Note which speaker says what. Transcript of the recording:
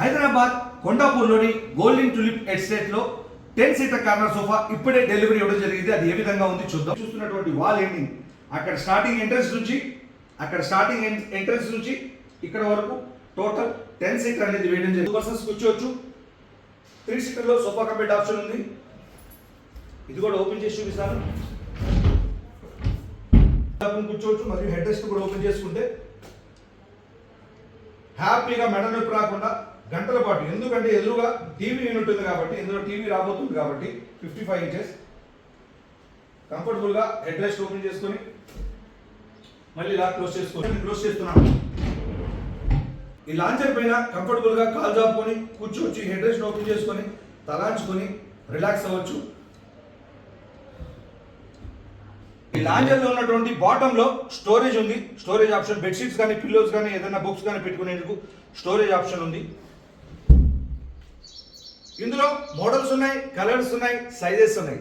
Speaker 1: Hyderabad కొండాపూర్లోని golden tulip ఎస్టేట్లో 10 seater corner sofa ఇప్పుడే delivery ఇవ్వడం జరిగింది. అది ఏ విధంగా ఉంది చూద్దాం. చూస్తున్నటువంటి వాల్ ఎండింగ్ అక్కడ స్టార్టింగ్ ఎంట్రన్స్ నుంచి ఇక్కడ వరకు టోటల్ 10 సీటర్ అనేది వేయడం జరిగింది. 2 పర్సన్స్ కూర్చోవచ్చు. 3 సీటర్లో సోఫా కమ్ బెడ్ ఆప్షన్ ఉంది. ఇది కూడా ఓపెన్ చేసి చూపిస్తాను. కూర్చోవచ్చు మరియు హెడ్ రెస్ట్ కూడా ఓపెన్ చేసుకుంటే హ్యాపీగా మెడ నొప్పి రాకుండా గంటల పాటు, ఎందుకంటే ఎదురుగా టీవీ యూనిట్ ఉంది కాబట్టి, ఇందులో టీవీ రాబోతుంది కాబట్టి 55 ఇంచెస్ కంఫర్టబుల్గా హెడ్ రెస్ట్ ఓపెన్ చేసుకొని మళ్ళీ ఇలా క్లోజ్ చేస్తున్నాను. ఈ లాంచర్ పైన కంఫర్టబుల్గా కాల్ జాపుకొని కూర్చోవచ్చు. హెడ్ రెస్ట్ ఓపెన్ చేసుకొని తలాంచుకొని రిలాక్స్ అవ్వచ్చు. ఈ లాంజర్ లో ఉన్నటువంటి బాటమ్ లో స్టోరేజ్ ఉంది. స్టోరేజ్ ఆప్షన్, బెడ్షీట్స్ కానీ పిల్లోస్ కానీ ఏదైనా బుక్స్ కానీ పెట్టుకునేందుకు స్టోరేజ్ ఆప్షన్ ఉంది. ఇందులో మోడల్స్ ఉన్నాయి, కలర్స్ ఉన్నాయి, సైజెస్ ఉన్నాయి.